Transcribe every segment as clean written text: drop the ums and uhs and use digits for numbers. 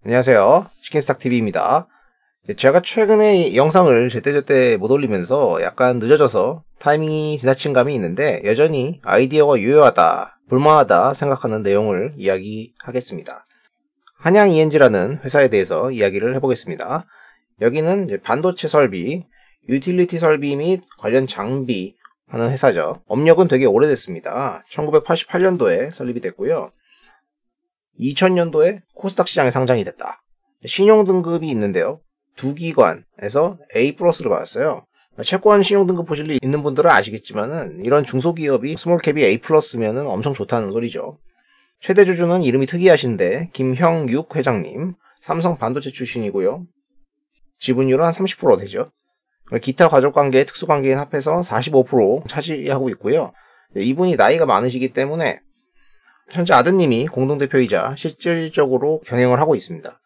안녕하세요. 치킨스탁TV입니다. 제가 최근에 이 영상을 제때제때 못 올리면서 약간 늦어져서 타이밍이 지나친 감이 있는데 여전히 아이디어가 유효하다, 볼만하다 생각하는 내용을 이야기하겠습니다. 한양 ENG라는 회사에 대해서 이야기를 해보겠습니다. 여기는 이제 반도체 설비, 유틸리티 설비 및 관련 장비 하는 회사죠. 업력은 되게 오래됐습니다. 1988년도에 설립이 됐고요. 2000년도에 코스닥 시장에 상장이 됐다. 신용등급이 있는데요. 두 기관에서 A+를 받았어요. 채권 신용등급 보실 일 있는 분들은 아시겠지만은 이런 중소기업이 스몰캡이 A+면은 엄청 좋다는 소리죠. 최대 주주는 이름이 특이하신데 김형육 회장님, 삼성 반도체 출신이고요. 지분율은 한 30% 되죠. 기타 가족관계, 특수관계인 합해서 45% 차지하고 있고요. 이분이 나이가 많으시기 때문에 현재 아드님이 공동대표이자 실질적으로 경영을 하고 있습니다.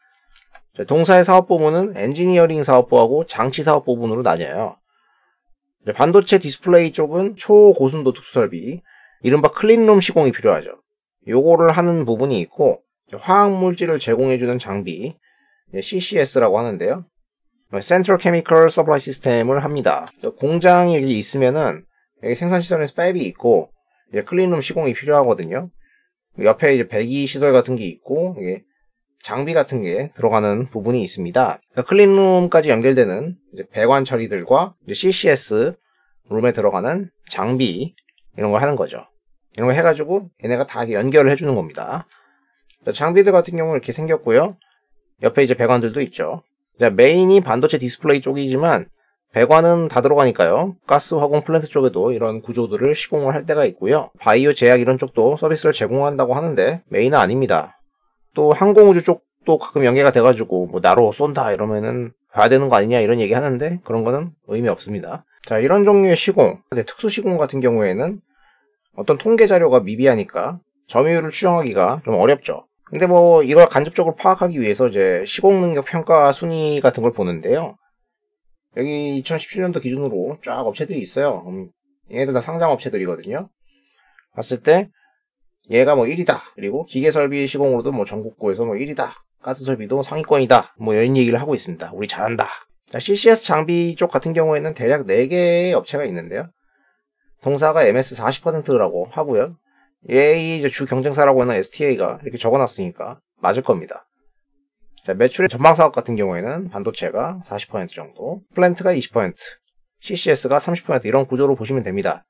동사의 사업부문은 엔지니어링 사업부하고 장치 사업부문으로 나뉘어요. 반도체 디스플레이 쪽은 초고순도 특수설비, 이른바 클린룸 시공이 필요하죠. 요거를 하는 부분이 있고, 화학물질을 제공해주는 장비, CCS라고 하는데요. Central Chemical Supply System을 합니다. 공장이 여기 있으면은 여기 생산시설에서 팹이 있고, 클린룸 시공이 필요하거든요. 옆에 이제 배기 시설 같은 게 있고, 이게 장비 같은 게 들어가는 부분이 있습니다. 클린룸까지 연결되는 이제 배관 처리들과 이제 CCS 룸에 들어가는 장비, 이런 걸 하는 거죠. 이런 거 해가지고 얘네가 다 연결을 해주는 겁니다. 장비들 같은 경우는 이렇게 생겼고요. 옆에 이제 배관들도 있죠. 메인이 반도체 디스플레이 쪽이지만 배관은 다 들어가니까요. 가스 화공 플랜트 쪽에도 이런 구조들을 시공을 할 때가 있고요. 바이오 제약 이런 쪽도 서비스를 제공한다고 하는데 메인은 아닙니다. 또 항공우주 쪽도 가끔 연계가 돼가지고 뭐 나로 쏜다 이러면은 봐야 되는 거 아니냐 이런 얘기 하는데 그런 거는 의미 없습니다. 자, 이런 종류의 시공, 근데 특수 시공 같은 경우에는 어떤 통계 자료가 미비하니까 점유율을 추정하기가 좀 어렵죠. 근데 뭐 이걸 간접적으로 파악하기 위해서 이제 시공 능력 평가 순위 같은 걸 보는데요. 여기 2017년도 기준으로 쫙 업체들이 있어요. 얘네들 다 상장 업체들이거든요. 봤을 때 얘가 뭐 1위다. 그리고 기계설비 시공으로도 뭐 전국구에서 뭐 1위다. 가스설비도 상위권이다. 뭐 이런 얘기를 하고 있습니다. 우리 잘한다. 자, CCS 장비 쪽 같은 경우에는 대략 4개의 업체가 있는데요. 동사가 MS 40%라고 하고요. 얘의 이제 주 경쟁사라고 하는 STA가 이렇게 적어놨으니까 맞을 겁니다. 자, 매출의 전망사업 같은 경우에는 반도체가 40% 정도, 플랜트가 20%, CCS가 30% 이런 구조로 보시면 됩니다.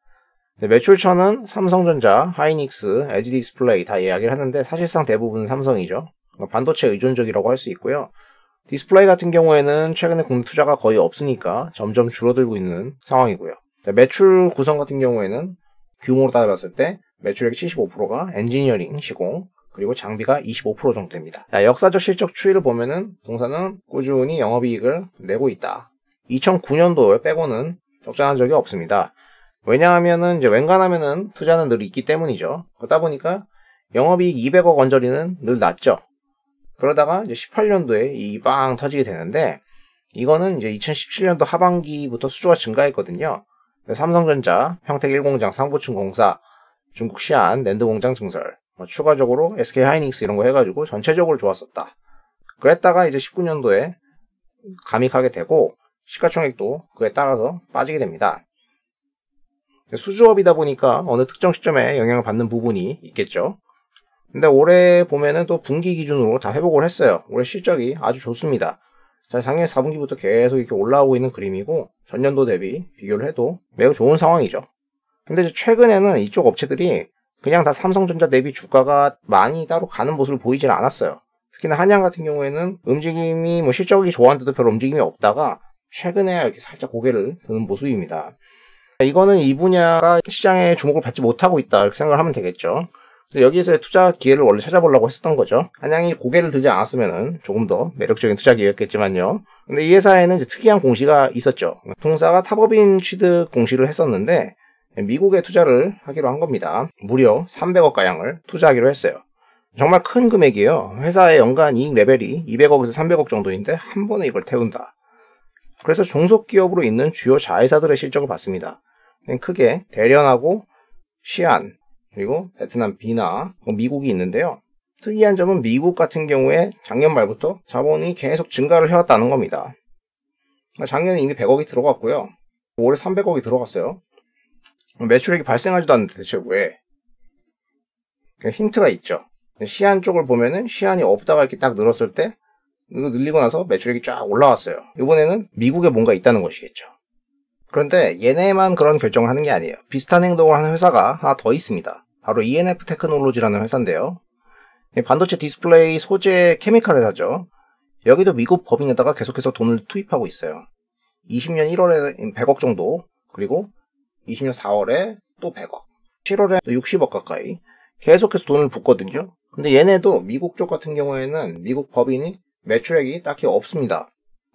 매출처는 삼성전자, 하이닉스, LG 디스플레이 다 이야기를 하는데 사실상 대부분 삼성이죠. 반도체 의존적이라고 할 수 있고요. 디스플레이 같은 경우에는 최근에 국내 투자가 거의 없으니까 점점 줄어들고 있는 상황이고요. 매출 구성 같은 경우에는 규모로 따져봤을 때 매출액 75%가 엔지니어링, 시공, 그리고 장비가 25% 정도 됩니다. 자, 역사적 실적 추이를 보면은 동사는 꾸준히 영업이익을 내고 있다. 2009년도에 빼고는 적자난 적이 없습니다. 왜냐하면은 이제 웬간하면은 투자는 늘 있기 때문이죠. 그러다 보니까 영업이익 200억 원저리는 늘 낮죠. 그러다가 이제 18년도에 이 빵 터지게 되는데 이거는 이제 2017년도 하반기부터 수주가 증가했거든요. 삼성전자, 평택 1공장, 상부층 공사, 중국 시안, 낸드 공장 증설, 추가적으로 SK 하이닉스 이런 거 해가지고 전체적으로 좋았었다. 그랬다가 이제 19년도에 감익하게 되고 시가총액도 그에 따라서 빠지게 됩니다. 수주업이다 보니까 어느 특정 시점에 영향을 받는 부분이 있겠죠. 근데 올해 보면은 또 분기 기준으로 다 회복을 했어요. 올해 실적이 아주 좋습니다. 자, 작년 4분기부터 계속 이렇게 올라오고 있는 그림이고 전년도 대비 비교를 해도 매우 좋은 상황이죠. 근데 최근에는 이쪽 업체들이 그냥 다 삼성전자 대비 주가가 많이 따로 가는 모습을 보이질 않았어요. 특히나 한양 같은 경우에는 움직임이 뭐 실적이 좋았는데도 별로 움직임이 없다가 최근에 이렇게 살짝 고개를 드는 모습입니다. 이거는 이 분야가 시장에 주목을 받지 못하고 있다 이렇게 생각을 하면 되겠죠. 그래서 여기에서의 투자 기회를 원래 찾아보려고 했었던 거죠. 한양이 고개를 들지 않았으면 조금 더 매력적인 투자 기회였겠지만요. 근데 이 회사에는 이제 특이한 공시가 있었죠. 동사가 탑업인 취득 공시를 했었는데 미국에 투자를 하기로 한 겁니다. 무려 300억 가량을 투자하기로 했어요. 정말 큰 금액이에요. 회사의 연간 이익 레벨이 200억에서 300억 정도인데 한 번에 이걸 태운다. 그래서 종속기업으로 있는 주요 자회사들의 실적을 봤습니다. 크게 대련하고 시안, 그리고 베트남 비나 미국이 있는데요. 특이한 점은 미국 같은 경우에 작년 말부터 자본이 계속 증가를 해왔다는 겁니다. 작년에 이미 100억이 들어갔고요. 올해 300억이 들어갔어요. 매출액이 발생하지도 않는데 대체 왜? 힌트가 있죠. 시안 쪽을 보면은 시안이 없다가 이렇게 딱 늘었을 때 이거 늘리고 나서 매출액이 쫙 올라왔어요. 이번에는 미국에 뭔가 있다는 것이겠죠. 그런데 얘네만 그런 결정을 하는 게 아니에요. 비슷한 행동을 하는 회사가 하나 더 있습니다. 바로 ENF 테크놀로지라는 회사인데요. 반도체 디스플레이 소재 케미칼 회사죠. 여기도 미국 법인에다가 계속해서 돈을 투입하고 있어요. 20년 1월에 100억 정도, 그리고 20년 4월에 또 100억, 7월에 또 60억 가까이 계속해서 돈을 붓거든요. 근데 얘네도 미국 쪽 같은 경우에는 미국 법인이 매출액이 딱히 없습니다.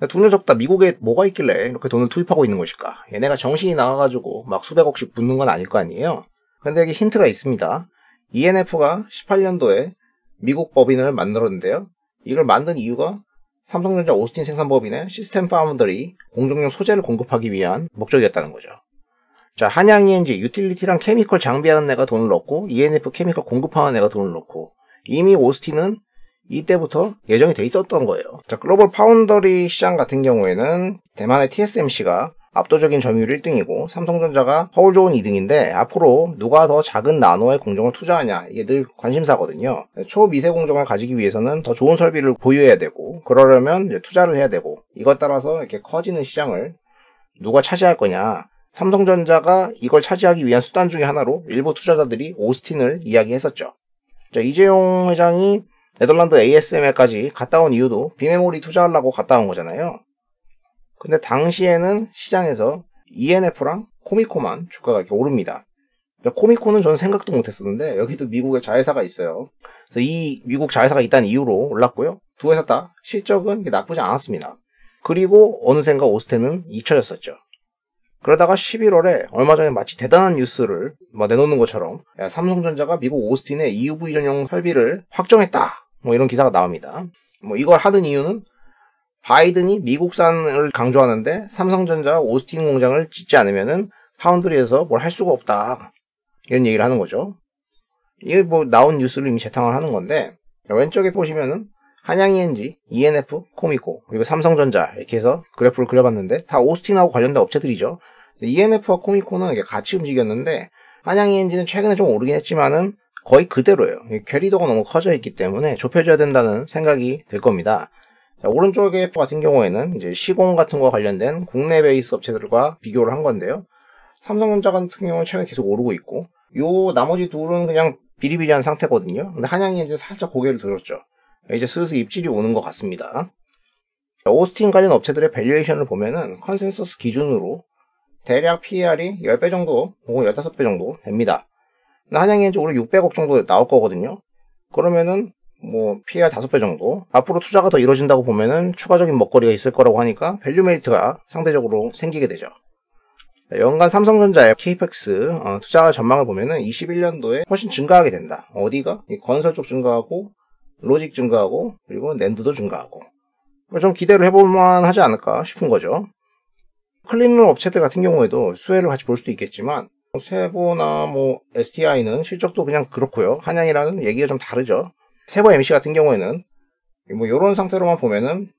두 녀석 다 미국에 뭐가 있길래 이렇게 돈을 투입하고 있는 것일까? 얘네가 정신이 나가가지고 막 수백억씩 붓는 건 아닐 거 아니에요? 근데 여기 힌트가 있습니다. ENF가 18년도에 미국 법인을 만들었는데요. 이걸 만든 이유가 삼성전자 오스틴 생산법인의 시스템 파운더리 공정용 소재를 공급하기 위한 목적이었다는 거죠. 자, 한양ENG 유틸리티랑 케미컬 장비하는 애가 돈을 넣고 ENF 케미컬 공급하는 애가 돈을 넣고 이미 오스틴은 이때부터 예정이 돼 있었던 거예요. 자, 글로벌 파운더리 시장 같은 경우에는 대만의 TSMC가 압도적인 점유율 1등이고 삼성전자가 허울 좋은 2등인데 앞으로 누가 더 작은 나노의 공정을 투자하냐 이게 늘 관심사거든요. 초미세 공정을 가지기 위해서는 더 좋은 설비를 보유해야 되고 그러려면 이제 투자를 해야 되고 이것 따라서 이렇게 커지는 시장을 누가 차지할 거냐. 삼성전자가 이걸 차지하기 위한 수단 중에 하나로 일부 투자자들이 오스틴을 이야기했었죠. 자, 이재용 회장이 네덜란드 ASML까지 갔다 온 이유도 비메모리 투자하려고 갔다 온 거잖아요. 근데 당시에는 시장에서 ENF랑 코미코만 주가가 이렇게 오릅니다. 코미코는 저는 생각도 못했었는데 여기도 미국의 자회사가 있어요. 그래서 이 미국 자회사가 있다는 이유로 올랐고요. 두 회사 다 실적은 나쁘지 않았습니다. 그리고 어느샌가 오스틴은 잊혀졌었죠. 그러다가 11월에 얼마 전에 마치 대단한 뉴스를 내놓는 것처럼 삼성전자가 미국 오스틴에 EUV 전용 설비를 확정했다. 이런 기사가 나옵니다. 이걸 하는 이유는 바이든이 미국산을 강조하는데 삼성전자 오스틴 공장을 짓지 않으면은 파운드리에서 뭘 할 수가 없다. 이런 얘기를 하는 거죠. 이게 나온 뉴스를 이미 재탕을 하는 건데 왼쪽에 보시면은 한양ENG, ENF, 코미코, 그리고 삼성전자 이렇게 해서 그래프를 그려봤는데 다 오스틴하고 관련된 업체들이죠. ENF와 코미코는 이게 같이 움직였는데 한양ENG는 최근에 좀 오르긴 했지만은 거의 그대로예요. 괴리도가 너무 커져 있기 때문에 좁혀져야 된다는 생각이 들 겁니다. 자, 오른쪽에 같은 경우에는 이제 시공 같은 거 관련된 국내 베이스 업체들과 비교를 한 건데요. 삼성전자 같은 경우는 최근에 계속 오르고 있고 요 나머지 둘은 그냥 비리비리한 상태거든요. 근데 한양ENG는 살짝 고개를 들었죠. 이제 슬슬 입질이 오는 것 같습니다. 오스틴 관련 업체들의 밸류에이션을 보면은 컨센서스 기준으로 대략 PER이 10배 정도 혹은 15배 정도 됩니다. 한양ENG 올해 600억 정도 나올 거거든요. 그러면은 PER 5배 정도 앞으로 투자가 더 이루어진다고 보면은 추가적인 먹거리가 있을 거라고 하니까 밸류 메리트가 상대적으로 생기게 되죠. 연간 삼성전자의 KPX 투자 전망을 보면은 21년도에 훨씬 증가하게 된다. 어디가? 건설 쪽 증가하고 로직 증가하고 그리고 낸드도 증가하고 좀 기대를 해볼만 하지 않을까 싶은 거죠. 클린룸 업체들 같은 경우에도 수혜를 같이 볼 수도 있겠지만 세보나 STI는 실적도 그냥 그렇고요. 한양이라는 얘기가 좀 다르죠. 세보 MC 같은 경우에는 이런 상태로만 보면은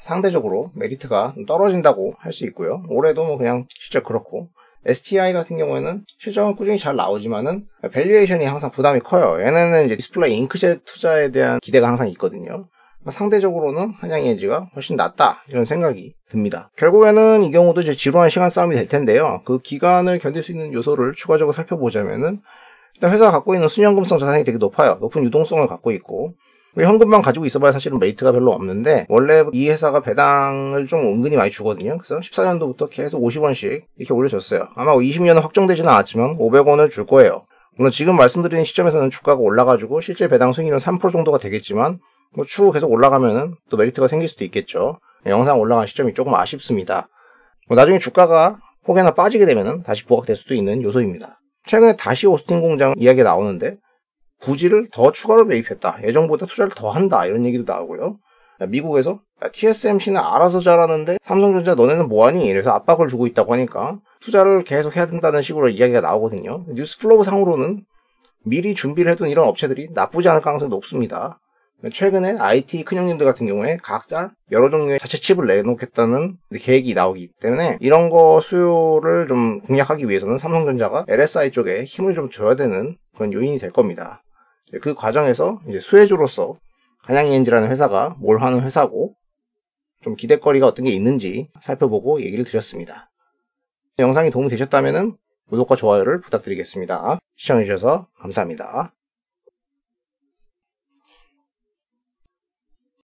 상대적으로 메리트가 떨어진다고 할 수 있고요. 올해도 그냥 실적 그렇고 STI 같은 경우에는 실적은 꾸준히 잘 나오지만은 밸류에이션이 항상 부담이 커요. 얘네는 이제 디스플레이 잉크젯 투자에 대한 기대가 항상 있거든요. 상대적으로는 한양ENG가 훨씬 낫다 이런 생각이 듭니다. 결국에는 이 경우도 이제 지루한 시간 싸움이 될 텐데요. 그 기간을 견딜 수 있는 요소를 추가적으로 살펴보자면은 일단 회사가 갖고 있는 순현금성 자산이 되게 높아요. 높은 유동성을 갖고 있고 현금만 가지고 있어봐야 사실은 메리트가 별로 없는데 원래 이 회사가 배당을 좀 은근히 많이 주거든요. 그래서 14년도부터 계속 50원씩 이렇게 올려줬어요. 아마 20년은 확정되지는 않았지만 500원을 줄 거예요. 물론 지금 말씀드리는 시점에서는 주가가 올라가지고 실제 배당 수익률은 3% 정도가 되겠지만 추후 계속 올라가면은 또 메리트가 생길 수도 있겠죠. 영상 올라간 시점이 조금 아쉽습니다. 나중에 주가가 혹여나 빠지게 되면은 다시 부각될 수도 있는 요소입니다. 최근에 다시 오스틴 공장 이야기가 나오는데 부지를 더 추가로 매입했다. 예정보다 투자를 더 한다. 이런 얘기도 나오고요. 미국에서 TSMC는 알아서 잘하는데 삼성전자 너네는 뭐하니? 이래서 압박을 주고 있다고 하니까 투자를 계속 해야 된다는 식으로 이야기가 나오거든요. 뉴스 플로우 상으로는 미리 준비를 해둔 이런 업체들이 나쁘지 않을 가능성이 높습니다. 최근에 IT 큰형님들 같은 경우에 각자 여러 종류의 자체 칩을 내놓겠다는 계획이 나오기 때문에 이런 거 수요를 좀 공략하기 위해서는 삼성전자가 LSI 쪽에 힘을 좀 줘야 되는 그런 요인이 될 겁니다. 그 과정에서 이제 수혜주로서 한양ENG라는 회사가 뭘 하는 회사고 좀 기대거리가 어떤 게 있는지 살펴보고 얘기를 드렸습니다. 영상이 도움이 되셨다면 구독과 좋아요를 부탁드리겠습니다. 시청해주셔서 감사합니다.